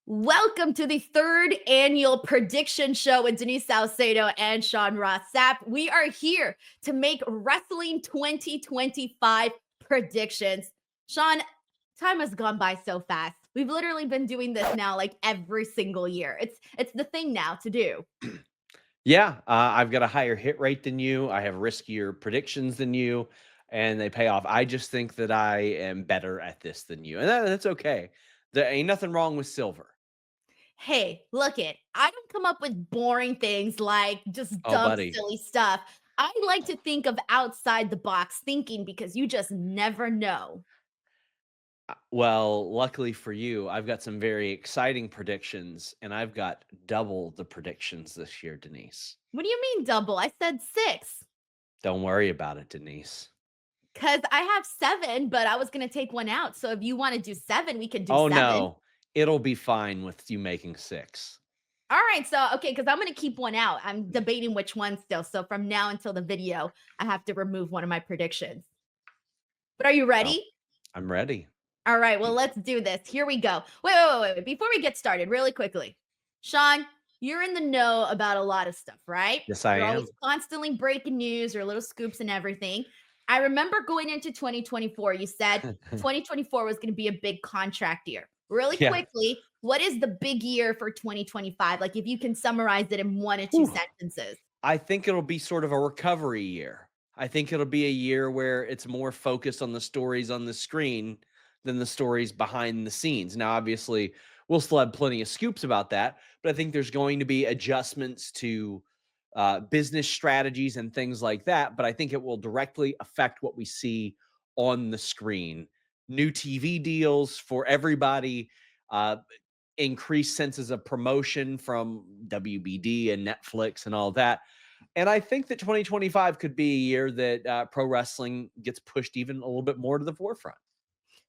Welcome to the third annual prediction show with Denise Salcedo and Sean Ross Sapp. We are here to make Wrestling 2025 predictions. Sean, time has gone by so fast. We've literally been doing this now like every single year. It's the thing now to do. Yeah, I've got a higher hit rate than you. I have riskier predictions than you, and they pay off. I just think that I am better at this than you, and that's okay. There ain't nothing wrong with silver. Hey, look it. I don't come up with boring things like just Oh, dumb, buddy. silly stuff. I like to think of outside the box thinking because you just never know. Well, luckily for you, I've got some very exciting predictions, and I've got double the predictions this year, Denise. What do you mean double? I said six. Don't worry about it, Denise. Because I have 7, but I was gonna take 1 out, so if you wanna do 7, we could do Oh 7. no, it'll be fine with you making six. Alright, so okay, because 'cause I'm gonna keep 1 out. I'm debating which one still, so from now until the video, I have to remove one of my predictions. But are you Well, ready? I'm ready. Alright, well, let's do this. Here we go. Wait. Before we get started, really quickly. Sean, you're in the know about a lot of stuff, right? Yes, I You're always am. constantly breaking news or little scoops and everything. I remember going into 2024, you said 2024 was gonna be a big contract year. Really Yeah. quickly, what is the big year for 2025? Like, if you can summarize it in 1 or 2 Whew. sentences. I think it'll be sort of a recovery year. I think it'll be a year where it's more focused on the stories on the screen than the stories behind the scenes. Now, obviously, we'll still have plenty of scoops about that, but I think there's going to be adjustments to business strategies and things like that. But I think it will directly affect what we see on the screen. New TV deals for everybody, uh, increased senses of promotion from WBD and Netflix and all that. And I think that 2025 could be a year that pro wrestling gets pushed even a little bit more to the forefront.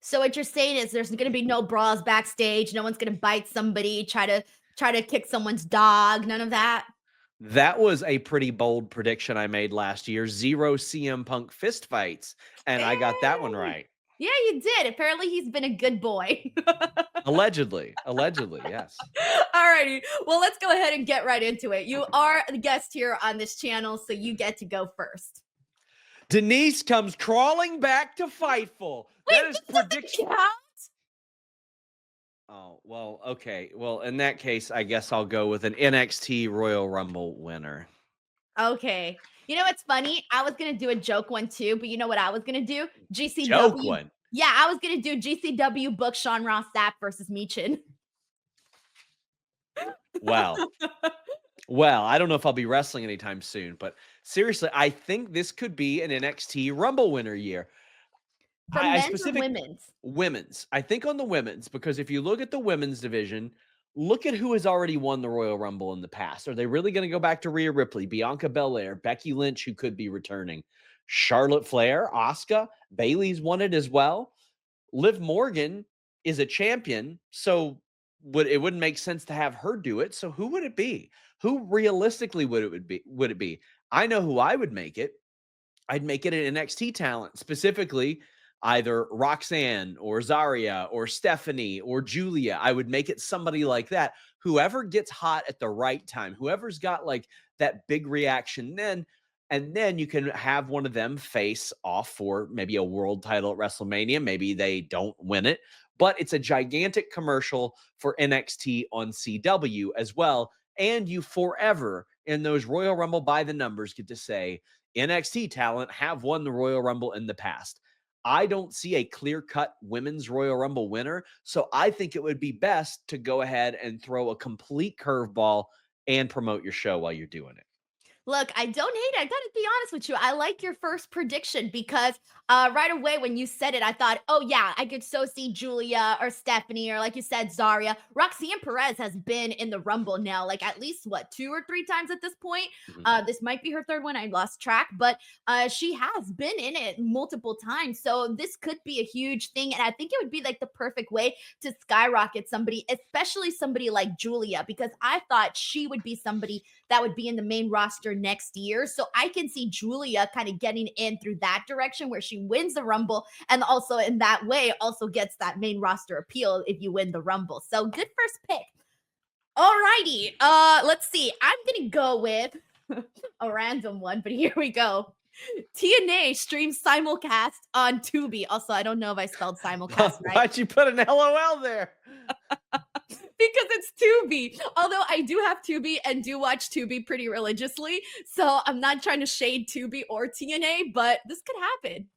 So what you're saying is there's gonna be no brawls backstage, no one's gonna bite somebody, try to kick someone's dog, none of that? That was a pretty bold prediction I made last year. Zero CM Punk fist fights. And I got that one Hey! right. Yeah, you did. Apparently, he's been a good boy. Allegedly. Allegedly. Yes. Alrighty. Well, let's go ahead and get right into it. You are the guest here on this channel, so you get to go first. Denise comes crawling back to Fightful. Wait, That is this doesn't prediction. count? Oh, well, okay. Well, in that case, I guess I'll go with an NXT Royal Rumble winner. Okay. You know what's funny? I was gonna do a joke one too, but you know what I was gonna do? Joke GCW. one. Yeah, I was gonna do GCW book Sean Ross Sapp versus Meechin. Well, well, I don't know if I'll be wrestling anytime soon, but seriously, I think this could be an NXT Rumble winner year. For I men's or specific women's? women's. I think on the women's because if you look at the women's division, look at who has already won the Royal Rumble in the past. Are they really going to go back to Rhea Ripley, Bianca Belair, Becky Lynch, who could be returning, Charlotte Flair, Asuka, Bailey's won it as well. Liv Morgan is a champion, so wouldn't make sense to have her do it. So who would it be? Who realistically would it be? I know who I would make it. I'd make it an NXT talent, specifically either Roxanne or Zaria or Stephanie or Julia. I would make it somebody like that. Whoever gets hot at the right time, whoever's got like that big reaction then, and then you can have one of them face off for maybe a world title at WrestleMania. Maybe they don't win it, but it's a gigantic commercial for NXT on CW as well. And you forever in those Royal Rumble by the numbers get to say, NXT talent have won the Royal Rumble in the past. I don't see a clear cut women's Royal Rumble winner. So I think it would be best to go ahead and throw a complete curveball and promote your show while you're doing it. Look, I don't hate it. I gotta be honest with you. I like your first prediction because right away when you said it, I thought, oh yeah, I could so see Julia or Stephanie or like you said, Zaria. Roxanne Perez has been in the Rumble now, like at least what 2 or 3 times at this point. Mhm. This might be her third one. I lost track, but she has been in it multiple times. So this could be a huge thing, and I think it would be like the perfect way to skyrocket somebody, especially somebody like Julia, because I thought she would be somebody that would be in the main roster next year. So I can see Julia kind of getting in through that direction where she wins the Rumble and also in that way also gets that main roster appeal if you win the Rumble. So good first pick. Alrighty. Let's see. I'm gonna go with a random one, but here we go. TNA streams simulcast on Tubi. Also, I don't know if I spelled simulcast right Why'd you put an LOL there? because it's Tubi. Although I do have Tubi and do watch Tubi pretty religiously, so I'm not trying to shade Tubi or TNA, but this could happen.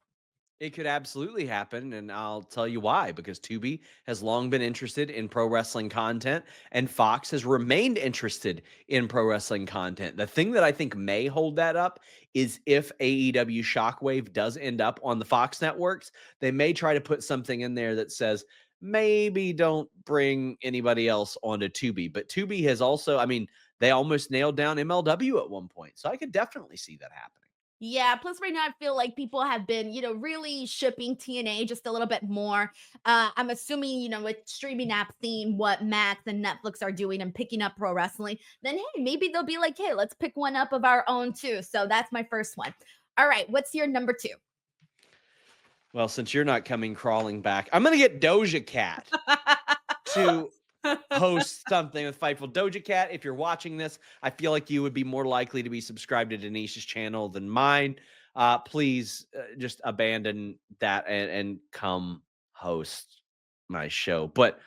It could absolutely happen, and I'll tell you why. Because Tubi has long been interested in pro wrestling content, and Fox has remained interested in pro wrestling content. The thing that I think may hold that up is if AEW Shockwave does end up on the Fox networks, they may try to put something in there that says, maybe don't bring anybody else onto Tubi. But Tubi has also, I mean, they almost nailed down MLW at one point. So I could definitely see that happening. Yeah, plus right now I feel like people have been, really shipping TNA just a little bit more. I'm assuming, with streaming app seeing what Max and Netflix are doing and picking up pro wrestling, then hey, maybe they'll be like, hey, let's pick one up of our own too. So that's my first one. All right, what's your number two? Well, since you're not coming crawling back, I'm going to get Doja Cat to host something with Fightful. Doja Cat, if you're watching this, I feel like you would be more likely to be subscribed to Denise's channel than mine. Please just abandon that and come host my show. But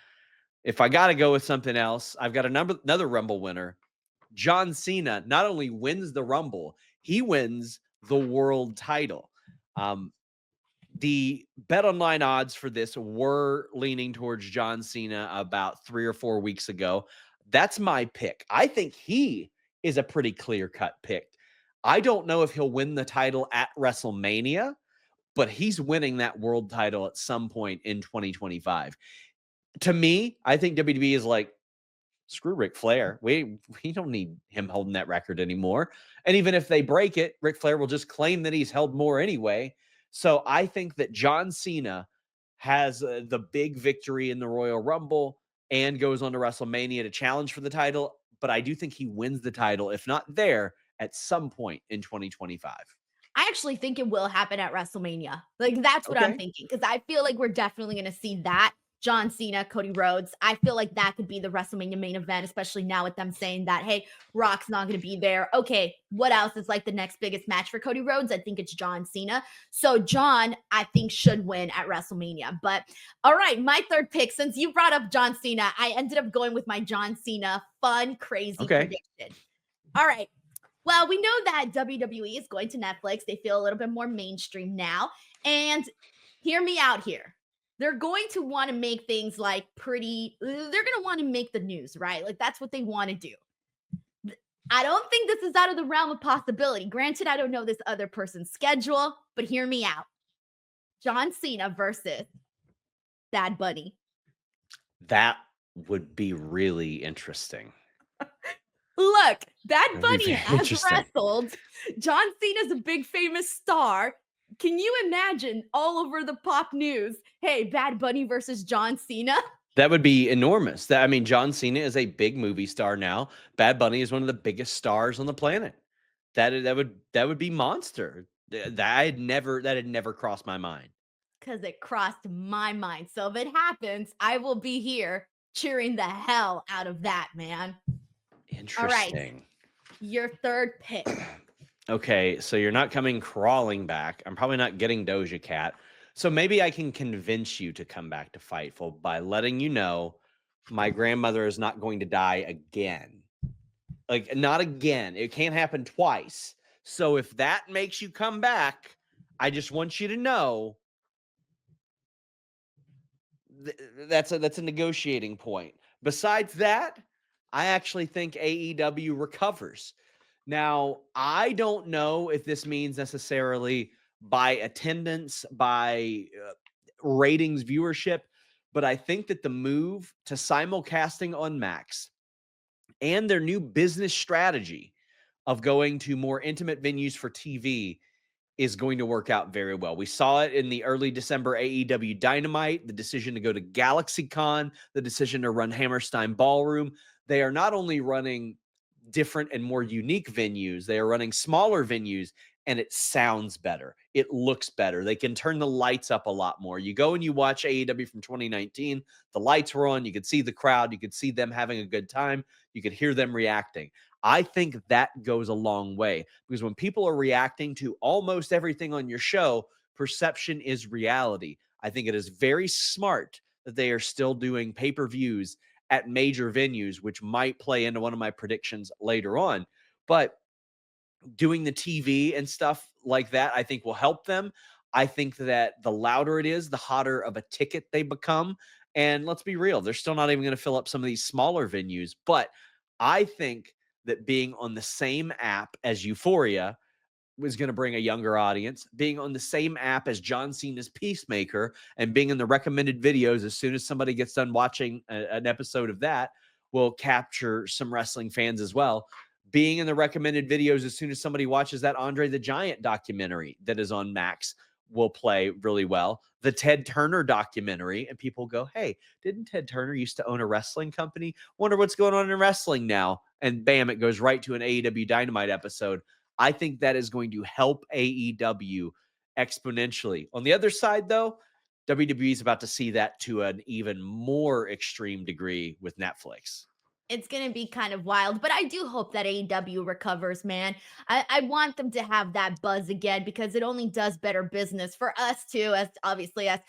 if I got to go with something else, I've got another Rumble winner. John Cena not only wins the Rumble, he wins the world title. The bet online odds for this were leaning towards John Cena about 3 or 4 weeks ago. That's my pick. I think he is a pretty clear-cut pick. I don't know if he'll win the title at WrestleMania, but he's winning that world title at some point in 2025. To me, I think WWE is like, screw Ric Flair. We don't need him holding that record anymore. And even if they break it, Ric Flair will just claim that he's held more anyway. So I think that John Cena has the big victory in the Royal Rumble and goes on to WrestleMania to challenge for the title. But I do think he wins the title, if not there, at some point in 2025. I actually think it will happen at WrestleMania. Like, that's what I'm Okay. thinking. Because I feel like we're definitely going to see that. John Cena, Cody Rhodes. I feel like that could be the WrestleMania main event, especially now with them saying that, hey, Rock's not going to be there. Okay, what else is like the next biggest match for Cody Rhodes? I think it's John Cena. So, John, I think, should win at WrestleMania. But all right, my third pick, since you brought up John Cena, I ended up going with my John Cena fun, crazy Okay. prediction. All right. Well, we know that WWE is going to Netflix. They feel a little bit more mainstream now. And hear me out here. They're going to want to make things like they're going to want to make the news, right? Like that's what they want to do. I don't think this is out of the realm of possibility. Granted, I don't know this other person's schedule, but hear me out. John Cena versus Bad Bunny. That would be really interesting. Look, Bad That'd be Bunny very has interesting. wrestled. John Cena's a big famous star. Can you imagine all over the pop news? Hey, Bad Bunny versus John Cena. That would be enormous. I mean, John Cena is a big movie star now. Bad Bunny is one of the biggest stars on the planet. That would be monster. That had never crossed my mind. Because it crossed my mind. So if it happens, I will be here cheering the hell out of that, man. All right, Interesting. your third pick. Okay, so you're not coming crawling back. I'm probably not getting Doja Cat. So maybe I can convince you to come back to Fightful by letting you know my grandmother is not going to die again. Like, not again. It can't happen twice. So if that makes you come back, I just want you to know that's a negotiating point. Besides that, I actually think AEW recovers. Now, I don't know if this means necessarily by attendance, by ratings, viewership, but I think that the move to simulcasting on Max and their new business strategy of going to more intimate venues for TV is going to work out very well. We saw it in the early December AEW Dynamite, the decision to go to GalaxyCon, the decision to run Hammerstein Ballroom. They are not only running different and more unique venues. They are running smaller venues, and it sounds better. It looks better. They can turn the lights up a lot more. You go and you watch AEW from 2019, the lights were on. You could see the crowd. You could see them having a good time. You could hear them reacting. I think that goes a long way, because when people are reacting to almost everything on your show, perception is reality. I think it is very smart that they are still doing pay-per-views at major venues, which might play into one of my predictions later on. But doing the TV and stuff like that, I think will help them. I think that the louder it is, the hotter of a ticket they become. And let's be real, they're still not even going to fill up some of these smaller venues. But I think that being on the same app as Euphoria was going to bring a younger audience. Being on the same app as John Cena's Peacemaker and being in the recommended videos as soon as somebody gets done watching an episode of that will capture some wrestling fans as well. Being in the recommended videos as soon as somebody watches that Andre the Giant documentary that is on Max will play really well. The Ted Turner documentary, and people go, hey, didn't Ted Turner used to own a wrestling company? Wonder what's going on in wrestling now. And bam, it goes right to an AEW Dynamite episode. I think that is going to help AEW exponentially. On the other side, though, WWE is about to see that to an even more extreme degree with Netflix. It's going to be kind of wild, but I do hope that AEW recovers, man. I want them to have that buzz again because it only does better business for us too, as obviously as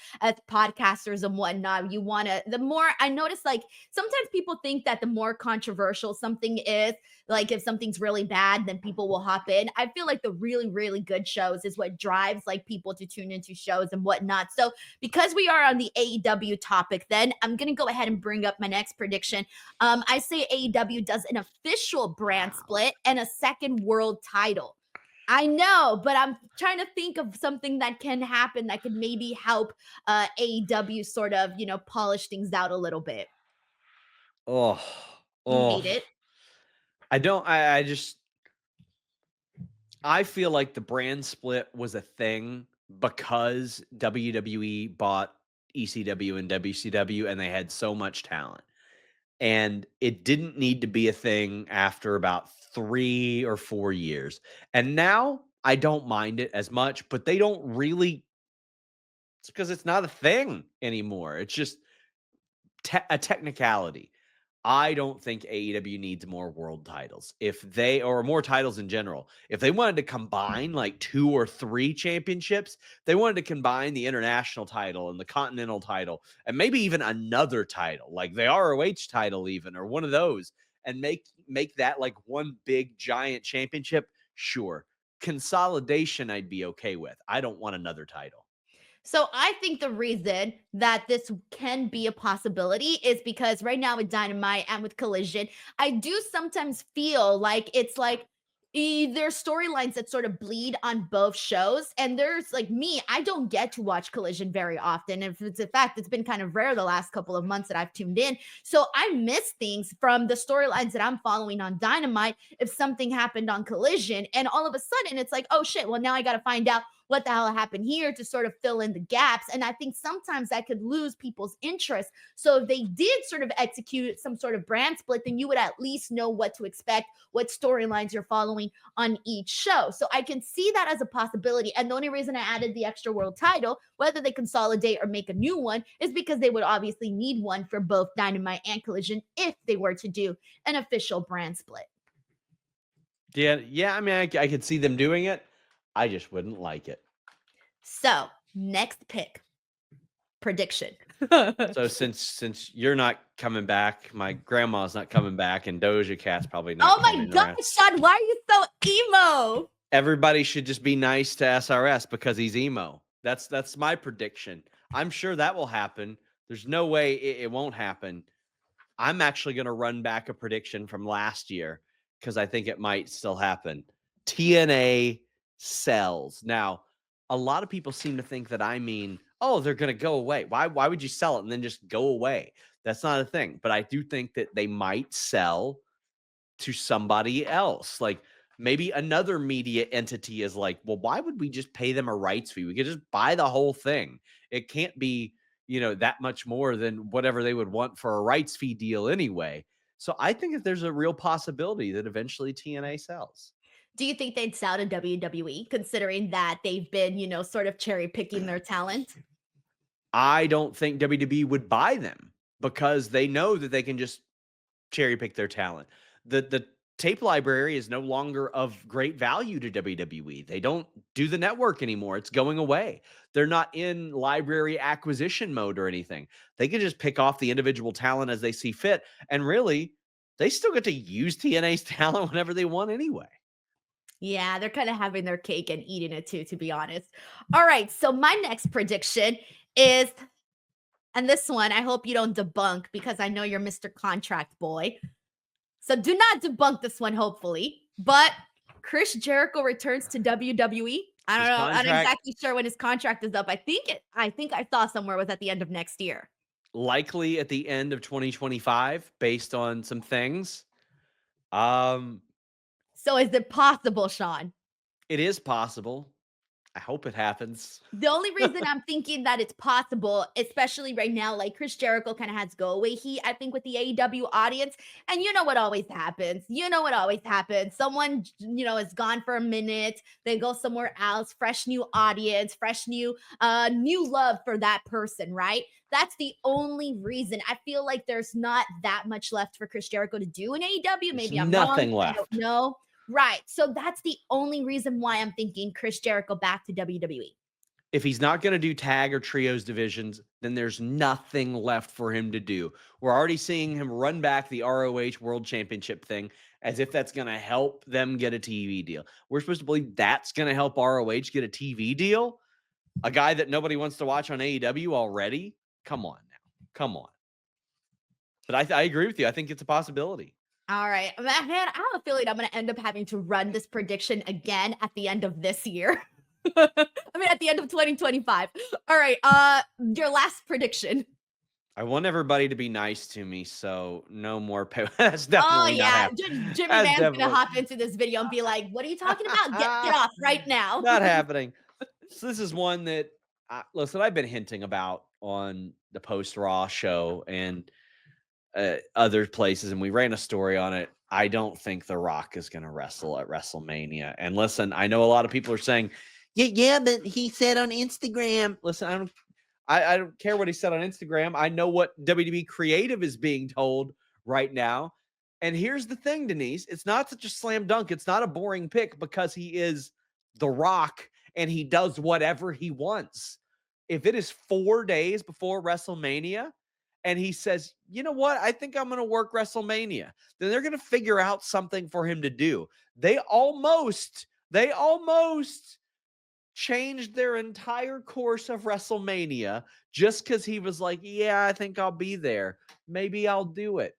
podcasters and whatnot. You want to, the more I notice, like sometimes people think that the more controversial something is, like if something's really bad, then people will hop in. I feel like the really, really good shows is what drives like people to tune into shows and whatnot. So because we are on the AEW topic, then I'm going to go ahead and bring up my next prediction. I say AEW does an official brand split and a second world title. I know, but I'm trying to think of something that can happen that could maybe help AEW sort of, polish things out a little bit. Oh, You oh. hate it? I don't, I just, I feel like the brand split was a thing because WWE bought ECW and WCW and they had so much talent. And it didn't need to be a thing after about 3 or 4 years. And now I don't mind it as much, but they don't really, it's because it's not a thing anymore. It's just a technicality. I don't think AEW needs more world titles. If they, or more titles in general, if they wanted to combine like 2 or 3 championships, they wanted to combine the international title and the continental title and maybe even another title, like the ROH title even, or one of those, and make that like one big giant championship. Sure. Consolidation I'd be okay with. I don't want another title. So I think the reason that this can be a possibility is because right now with Dynamite and with Collision, I do sometimes feel like it's like there's storylines that sort of bleed on both shows. And there's like me, I don't get to watch Collision very often. If it's a fact, it's been kind of rare the last couple of months that I've tuned in. So I miss things from the storylines that I'm following on Dynamite if something happened on Collision. And all of a sudden it's like, oh shit, well, now I got to find out what the hell happened here to sort of fill in the gaps. And I think sometimes that could lose people's interest. So if they did sort of execute some sort of brand split, then you would at least know what to expect, what storylines you're following on each show. So I can see that as a possibility. And the only reason I added the extra world title, whether they consolidate or make a new one, is because they would obviously need one for both Dynamite and Collision if they were to do an official brand split. Yeah. I mean, I could see them doing it. I just wouldn't like it. So, next pick. Prediction. So since you're not coming back, my grandma's not coming back, and Doja Cat's probably not Oh my coming gosh, around. Sean, why are you so emo? Everybody should just be nice to SRS because he's emo. That's my prediction. I'm sure that will happen. There's no way it won't happen. I'm actually going to run back a prediction from last year because I think it might still happen. TNA sells. Now, a lot of people seem to think that I mean, oh, they're going to go away. Why would you sell it and then just go away? That's not a thing. But I do think that they might sell to somebody else. Like maybe another media entity is like, well, why would we just pay them a rights fee? We could just buy the whole thing. It can't be, that much more than whatever they would want for a rights fee deal anyway. So I think that there's a real possibility that eventually TNA sells. Do you think they'd sell to WWE considering that they've been, sort of cherry picking their talent? I don't think WWE would buy them because they know that they can just cherry pick their talent. The tape library is no longer of great value to WWE. They don't do the network anymore. It's going away. They're not in library acquisition mode or anything. They can just pick off the individual talent as they see fit. And really, they still get to use TNA's talent whenever they want anyway. Yeah, they're kind of having their cake and eating it too, to be honest. All right. So my next prediction is, and this one, I hope you don't debunk because I know you're Mr. Contract Boy. So do not debunk this one, hopefully. But Chris Jericho returns to WWE. I don't His know. I'm not contract exactly sure when his contract is up. I think I saw somewhere was at the end of next year. likely at the end of 2025 based on some things. Um, So is it possible, Sean? it is possible. I hope it happens. The only reason I'm thinking that it's possible, especially right now, like Chris Jericho kind of has go away heat, I think, with the AEW audience. And you know what always happens. You know what always happens. Someone, is gone for a minute, they go somewhere else, fresh new audience, fresh new love for that person, right? That's the only reason. I feel like there's not that much left for Chris Jericho to do in AEW. There's Maybe I'm wrong. nothing I don't left. know. Right. So that's the only reason why I'm thinking Chris Jericho back to WWE. If he's not going to do tag or trios divisions, then there's nothing left for him to do. We're already seeing him run back the ROH World Championship thing as if that's going to help them get a TV deal. We're supposed to believe that's going to help ROH get a TV deal? A guy that nobody wants to watch on AEW already? Come on now. Come on. But I agree with you. I think it's a possibility. All right. Man, I have a feeling I'm going to end up having to run this prediction again at the end of this year. At the end of 2025. All right. Your last prediction. I want everybody to be nice to me, so no more that's Oh definitely not yeah, happening. Jimmy That's Man's gonna definitely hop into this video and be like, "What are you talking about? Get off right now." not happening. So this is one that listen, I've been hinting about on the post Raw show and other places, and we ran a story on it. I don't think The Rock is going to wrestle at WrestleMania. And listen, I know a lot of people are saying, yeah, but he said on Instagram. Listen, I don't care what he said on Instagram. I know what WWE creative is being told right now. And here's the thing, Denise, it's not such a slam dunk. It's not a boring pick because he is The Rock and he does whatever he wants. If it is 4 days before WrestleMania and he says, you know what, I think I'm going to work WrestleMania, then they're going to figure out something for him to do. They almost changed their entire course of WrestleMania just because he was like, yeah, I think I'll be there. Maybe I'll do it.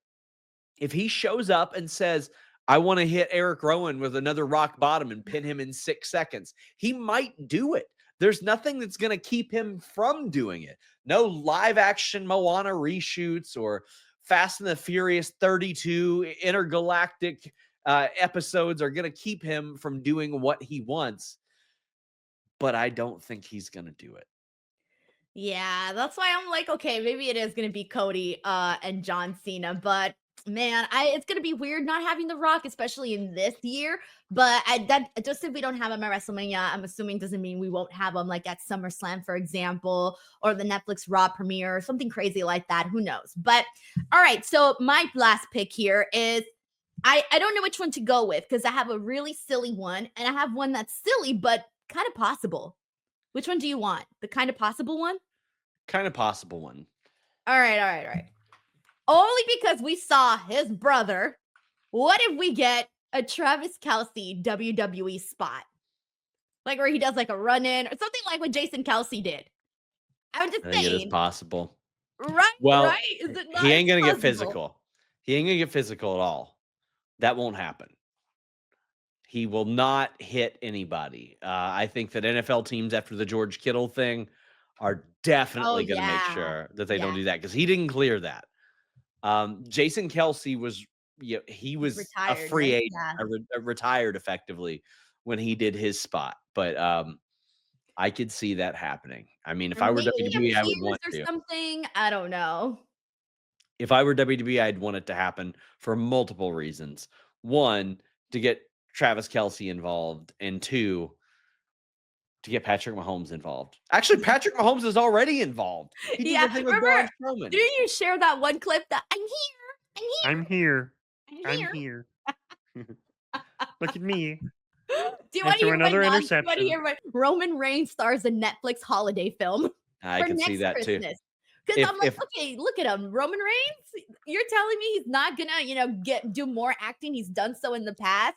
If he shows up and says, I want to hit Eric Rowan with another rock bottom and pin him in 6 seconds, he might do it. There's nothing that's going to keep him from doing it. No live action Moana reshoots or Fast and the Furious 32 intergalactic episodes are going to keep him from doing what he wants. But I don't think he's going to do it. Yeah, that's why I'm like, okay, maybe it is gonna be Cody and John Cena, but man, it's gonna be weird not having The Rock, especially in this year. But that just if we don't have him at WrestleMania, I'm assuming doesn't mean we won't have him like at SummerSlam, for example, or the Netflix Raw premiere or something crazy like that. Who knows? But all right, so my last pick here is I don't know which one to go with because I have a really silly one and I have one that's silly but kind of possible. Which one do you want? The kind of possible one? Kind of possible one. All right. Only because we saw his brother. What if we get a Travis Kelce WWE spot? Like where he does like a run in or something like what Jason Kelce did. I'm just I think it is saying. possible. Right, Well, right? Is it not he ain't going to get possible? physical. He ain't going to get physical at all. That won't happen. He will not hit anybody. I think that NFL teams after the George Kittle thing are Oh definitely going to make yeah. sure that they don't Yeah. do that because he didn't clear that. Jason Kelce was, he He's was a retired, free right? agent, Yeah. retired effectively when he did his spot. But I could see that happening. I mean, if Or I were maybe he WWE, I would appears want or to. something. I don't know. If I were WWE, I'd want it to happen for multiple reasons. One, to get Travis Kelce involved, and two, to get Patrick Mahomes involved. Actually, Patrick Mahomes is already involved. He did Yeah, the thing with Braun remember, Strowman. didn't you share that one clip that I'm here, I'm here. I'm I'm here, here. Look at me. Do you want to After hear my another non? Do you want to interception. hear my Roman Reigns stars a Netflix holiday film I for can see next that too. Christmas? Because If I'm like, if okay, look at him, Roman Reigns. You're telling me he's not gonna, do more acting? He's done so in the past.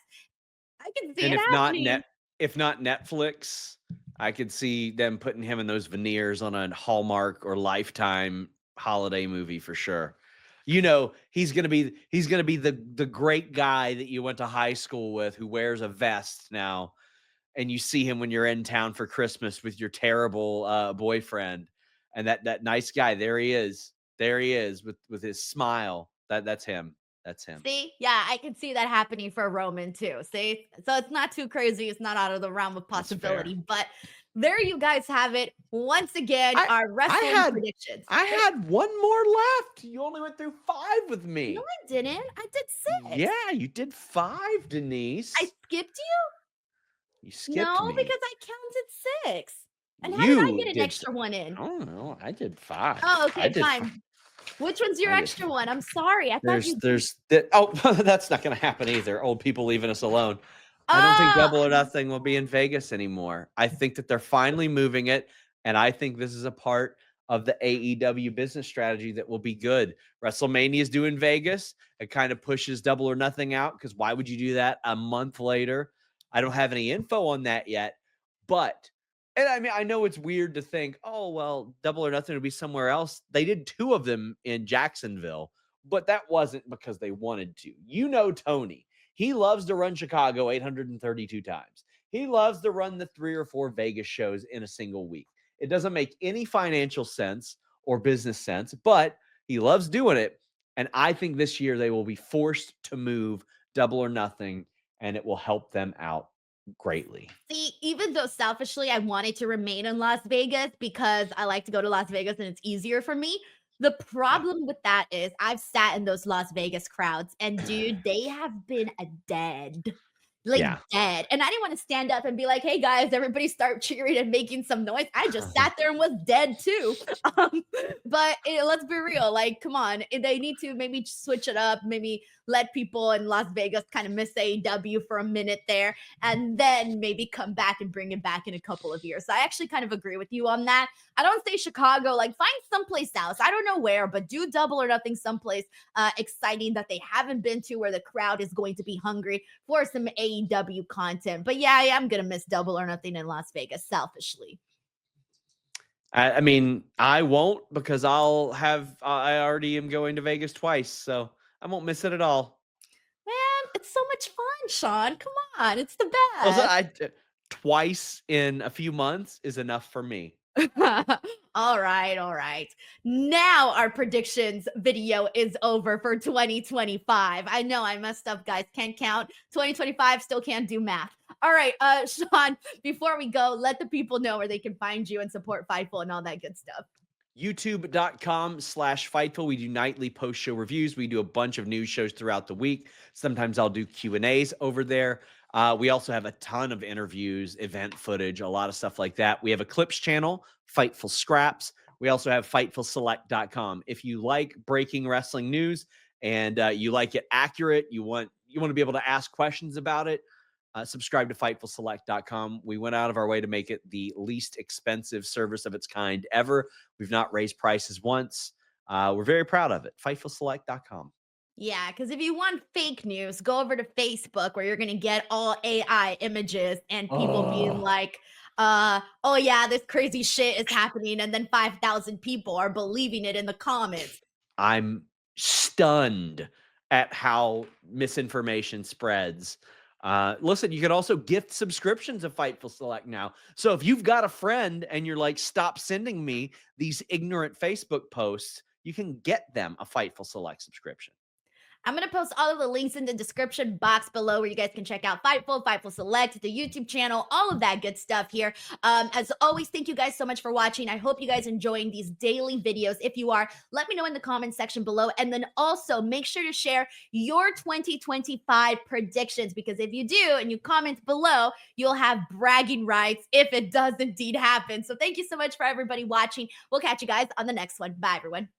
I can see and it happening. if not Netflix, I could see them putting him in those veneers on a Hallmark or Lifetime holiday movie for sure. He's gonna be the great guy that you went to high school with who wears a vest now, and you see him when you're in town for Christmas with your terrible boyfriend, and that nice guy. There he is. There he is with his smile. That's him. That's him. See, yeah, I can see that happening for Roman too. See, so it's not too crazy. It's not out of the realm of That's fair. possibility. But there you guys have it. Once again, our wrestling predictions. I had one more left. You only went through 5 with me. No, I didn't. I did 6. Yeah, you did 5, Denise. I skipped you? You skipped No, me. because I counted 6. And how did I You get an did extra one I in? don't know. I did 5. Oh, I okay, did fine. Which one's your I did extra one? I'm sorry. I thought you. there's that. Oh, that's not going to happen either. Old people leaving us alone. I don't think Oh, Double or Nothing will be in Vegas anymore. I think that they're finally moving it, and I think this is a part of the AEW business strategy that will be good. WrestleMania is doing Vegas. It kind of pushes Double or Nothing out because why would you do that a month later? I don't have any info on that yet, but and I mean I know it's weird to think, oh well, Double or Nothing would be somewhere else. They did 2 of them in Jacksonville, but that wasn't because they wanted to. Tony. He loves to run Chicago 832 times. He loves to run the 3 or 4 Vegas shows in a single week. It doesn't make any financial sense or business sense, but he loves doing it. And I think this year they will be forced to move Double or Nothing, and it will help them out greatly. see, even though selfishly I wanted to remain in Las Vegas because I like to go to Las Vegas and it's easier for me. The problem with that is I've sat in those Las Vegas crowds and dude, they have been dead. Like Yeah. dead. And I didn't want to stand up and be like, hey guys, everybody start cheering and making some noise. I just sat there and was dead too. But let's be real. Like, come on. They need to maybe switch it up, maybe let people in Las Vegas kind of miss AEW for a minute there, and then maybe come back and bring it back in a couple of years. So I actually kind of agree with you on that. I don't say Chicago, like find someplace else. I don't know where, but do Double or Nothing someplace exciting that they haven't been to where the crowd is going to be hungry for some AEW content. But yeah, I'm going to miss Double or Nothing in Las Vegas, selfishly. I mean, I won't because I already am going to Vegas twice, so I won't miss it at all. Man, it's so much fun, Sean. Come on, it's the Also, best. Twice in a few months is enough for me. All right. Now our predictions video is over for 2025. I know I messed up, guys. Can't count. 2025, still can't do math. All right, Sean, before we go, let the people know where they can find you and support Fightful and all that good stuff. YouTube.com/Fightful. We do nightly post-show reviews. We do a bunch of news shows throughout the week. Sometimes I'll do Q&As over there. We also have a ton of interviews, event footage, a lot of stuff like that. We have a clips channel, Fightful Scraps. We also have FightfulSelect.com. If you like breaking wrestling news and you like it accurate, you want to be able to ask questions about it, subscribe to FightfulSelect.com. We went out of our way to make it the least expensive service of its kind ever. We've not raised prices once. We're very proud of it. FightfulSelect.com. Yeah, because if you want fake news, go over to Facebook where you're going to get all AI images and people being like, oh yeah, this crazy shit is happening. And then 5,000 people are believing it in the comments. I'm stunned at how misinformation spreads. Listen, you can also gift subscriptions of Fightful Select now. So if you've got a friend and you're like, stop sending me these ignorant Facebook posts, you can get them a Fightful Select subscription. I'm going to post all of the links in the description box below where you guys can check out Fightful, Fightful Select, the YouTube channel, all of that good stuff here. As always, thank you guys so much for watching. I hope you guys enjoying these daily videos. If you are, let me know in the comments section below. And then also make sure to share your 2025 predictions, because if you do and you comment below, you'll have bragging rights if it does indeed happen. So thank you so much for everybody watching. We'll catch you guys on the next one. Bye, everyone.